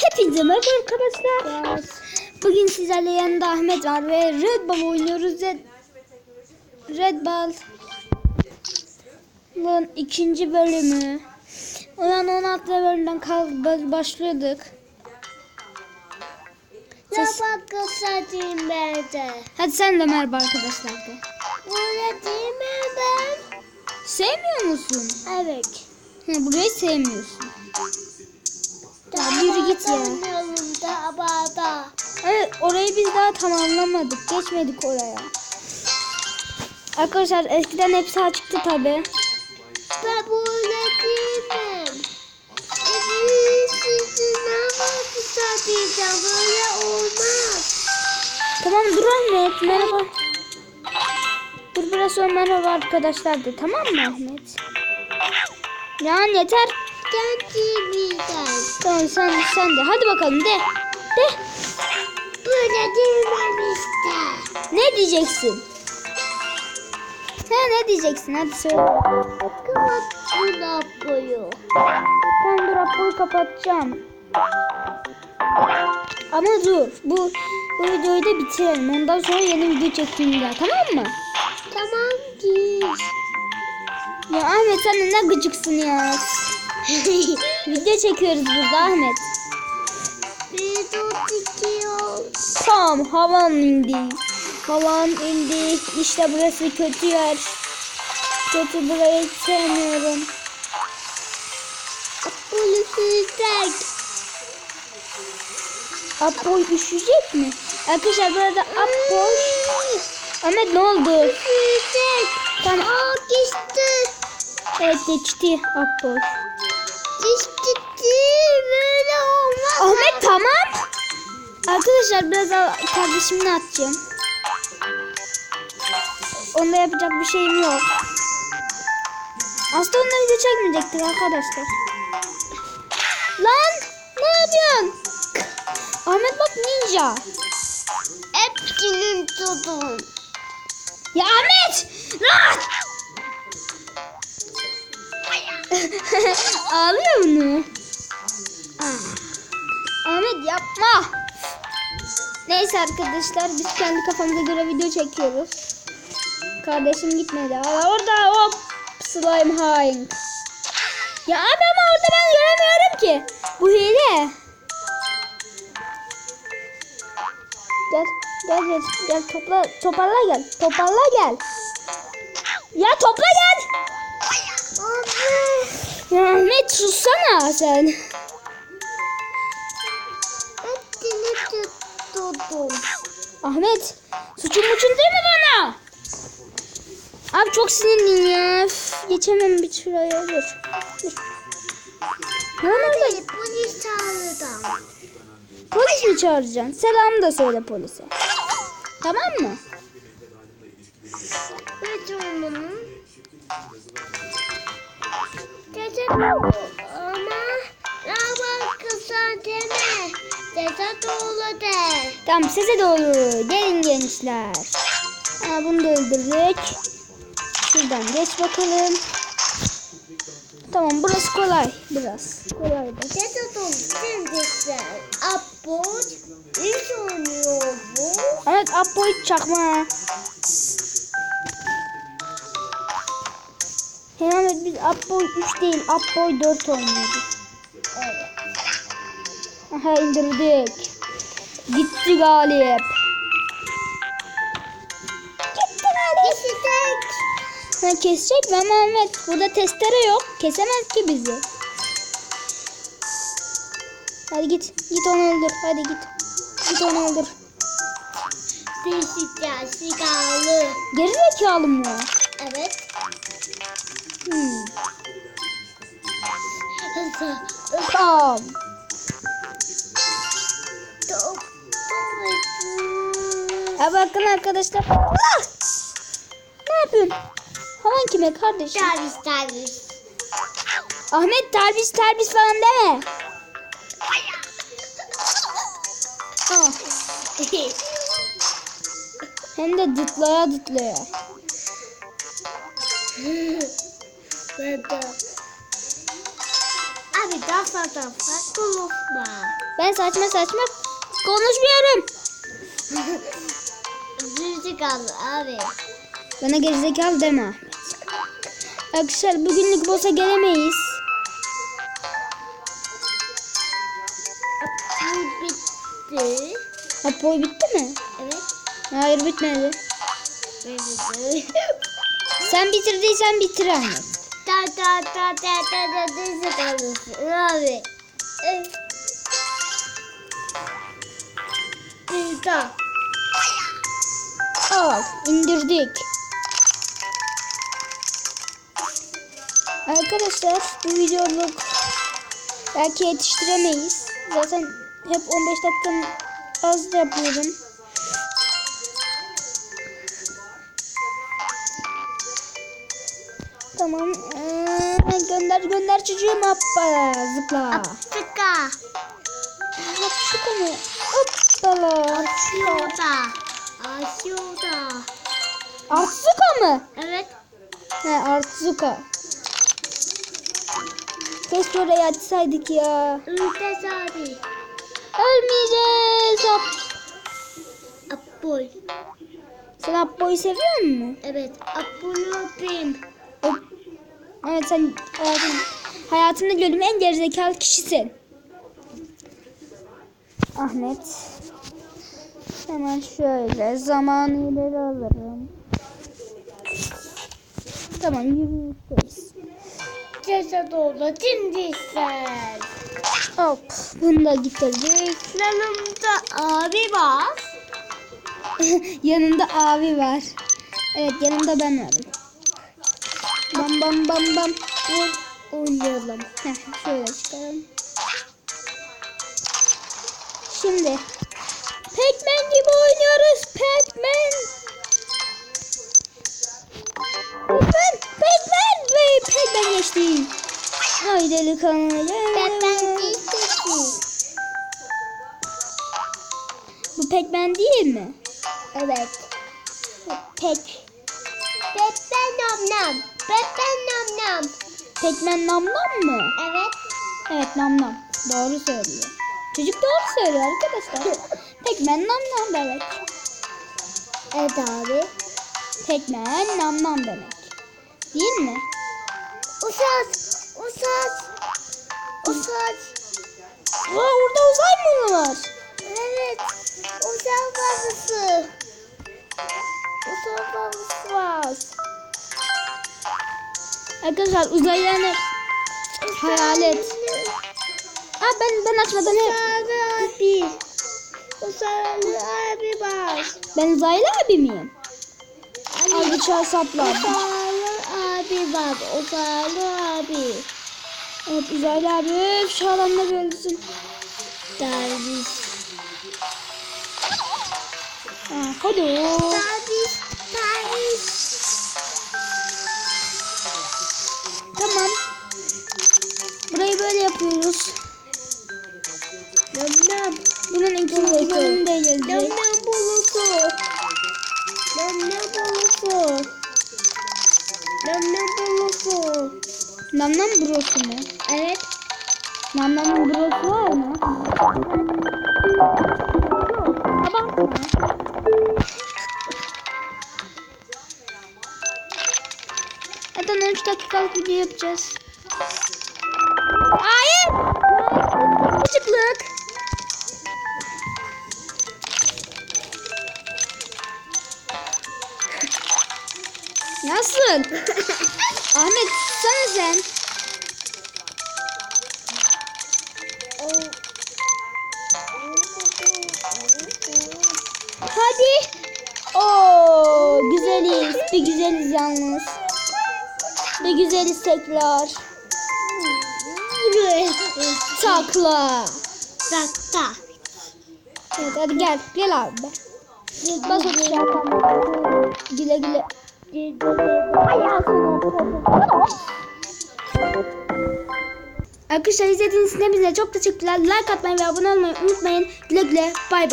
Hepinize merhaba arkadaşlar. Bugün sizlerle yanında Ahmet var ve Red Ball oynuyoruz. Red Ball'ın ikinci bölümü. Olan 16 bölümden başlıyorduk. Hadi sen de merhaba arkadaşlar de. Sevmiyor musun? Evet. Burayı sevmiyorsun. Ya yürü git ya. Evet, orayı biz daha tamamlamadık. Geçmedik oraya. Arkadaşlar eskiden hepsi açıktı tabi. Ben böyle değilim. Sizinle bakacağım. Böyle olmaz. Tamam dur Ahmet. Merhaba. Dur biraz sonra merhaba arkadaşlar de. Tamam mı Ahmet? Ya yeter. Tamam sen de. Hadi bakalım de. Böyle değilim işte. Ne diyeceksin? Ne diyeceksin? Hadi söyle. Kapat bu lapoyu. Tamam dur Apo'yu kapatacağım. Ama dur. Bu videoyu da bitirelim. Ondan sonra yeni video çekeyim daha. Tamam mı? Tamam ki. Ya Ahmet sen de ne gıcıksın ya. Video çekiyoruz burada Ahmet. Video çekiyor. Tamam havan indi. Havan indi. İşte burası kötü yer. Kötü, burayı sevmiyorum. Polisler. Apoy üşüyecek mi? Arkadaşlar burada Apoy. Ahmet ne oldu? Polisler. Tamam. Aa geçti. Evet geçti Apoy. Geçti. Böyle olmaz. Ahmet tamam. Arkadaşlar biraz daha kardeşimle atacağım. Onda yapacak bir şeyim yok. Aslında onunla video çekmeyecektik arkadaşlar. Lan ne yapıyorsun? Ahmet bak ninja. Hepsinin tutun. Ya Ahmet! Lan! Ağlıyor mu? Ahmet yapma. Neyse arkadaşlar biz kendi kafamıza göre video çekiyoruz. Kardeşim gitmedi. Hala orada hop slime hain. Ya abi ama orada ben göremiyorum ki. Bu hile. Gel toparla gel. Ya topla gel. Ya Ahmet sussana sen. Hepsini tutun. Ahmet suçun değil mi bana? Abi çok sinirliyim ya. Geçemem bir şuraya. Dur. Ne oldu? Polis çağırdım. Polis mi çağıracaksın? Selam da söyle polise. Tamam mı? Ve onun ama ama kısa deme. Dede doğru de. Tamam size doğru. Gelin gençler. Bunu da öldürdük. Şuradan geç bakalım. Tamam burası kolay. Biraz. Kolay da. Dede doğru dendikler. Apoy hiç oynuyor bu. Evet Apoy çakma. Hemen biz Apoy 3 değil Apoy 4 oynuyorduk. Evet. Aha indirdik. Gitti galip. Kesecek. Kesecek mi ama Ahmet? Burada testere yok. Kesemez ki bizi. Hadi git. Git onu öldür. Hadi git. Git onu öldür. Değişikler sigarlı. Gerizekalı mı o? Evet. Tamam. Ya bakın arkadaşlar. Ah! Ne yapıyorsun? Havan kime kardeşim? Servis. Ahmet terbiyesiz falan deme. Ah. Hem de dıtlaya. Abi daha fazla farklı olma. Ben saçma saçma konuşmuyorum. Gerizekalı abi. Bana gerizekalı deme Ahmet. Arkadaşlar bugünlük boss'a gelemeyiz. Bu bitti. Apoy bitti mi? Evet. Hayır bitmedi. Bitti. Sen bitirdiysen bitir Ahmet. Gerizekalı abi. Gerizekalı. Al indirdik. Arkadaşlar bu videoluk belki yetiştiremeyiz. Zaten hep 15 dakikanın az da yapıyorum. Tamam. Gönder çocuğum hoppa zıpla. Afrika. Hopşuka mı? Hoppala. Aşağıda. Aşağıda. Artsuka mı? Evet. He Artsuka. Keşke oraya açsaydık ya. Ülkes abi. Ölmeyeceğiz. Hop. Apol. Sen Appo'yu seviyor musun? Evet. Apollo'dayım. Evet sen hayatımda gördüğüm en gerizekalı kişisin. Ahmet. Hemen şöyle zamanı ileri alırım. Tamam yürüyüşteyiz. Cesed oldu. Dimdiksel. Hop bunu da getirdik. Yanımda abi var. Yanında abi var. Evet yanımda ben varım. Bam bam bam bam. Oynayalım. Heh, şöyle çıkalım. Şimdi Pac-Man gibi oynuyoruz. Pac-Man. Pac-Man geçti. Haydi delikanlı. Bu Pac-Man değil mi? Evet. Pek. Pepe nam nam. Pepe nam nam. Pac-Man nam nam mı? Evet. Evet nam nam. Doğru söylüyor. Çocuk doğru söylüyor arkadaşlar. Pac-Man nam nam demek. Evet abi. Pac-Man nam nam demek. Değil mi? Usaz. Usaz. Usaz. Orada uzay mı var? Evet. Usaz babası. Usaz babası var. Arkadaşlar uzaylılarını hayalet. Ha ben açmadan hep. Usaz abi. Usaz abi var. Ben uzaylı abi miyim? Al bıçağı sapla. Usaz abi var. Usaz abi. Evet uzaylı abi. Şu alanda öldürsün. Derviş. Hadi. Derviş. Derviş. Tamam. Burayı böyle yapıyoruz. Nam nam. Bunun ikinci bölümü de Nam gelecek. nam bulusu. Nam nam bulusu. Nam nam bulusu. Nam nam brosu mu? Evet. Nam namın brosu var mı? Abartma. Zaten 13 dakikalık video yapacağız. Hayır. Küçüklük. Nasıl? Ahmet sana sen. Hadi. Oo, güzeliz. Bir güzeliz yalnız. Bir güzeliz tekrar. Takla. Sakta. Evet hadi gel. Gel abi. Bas o tuşa. Güle güle. Arkadaşlar izlediğiniz için hepinize çok teşekkürler. Like atmayı ve abone olmayı unutmayın. Güle güle. Bay bay.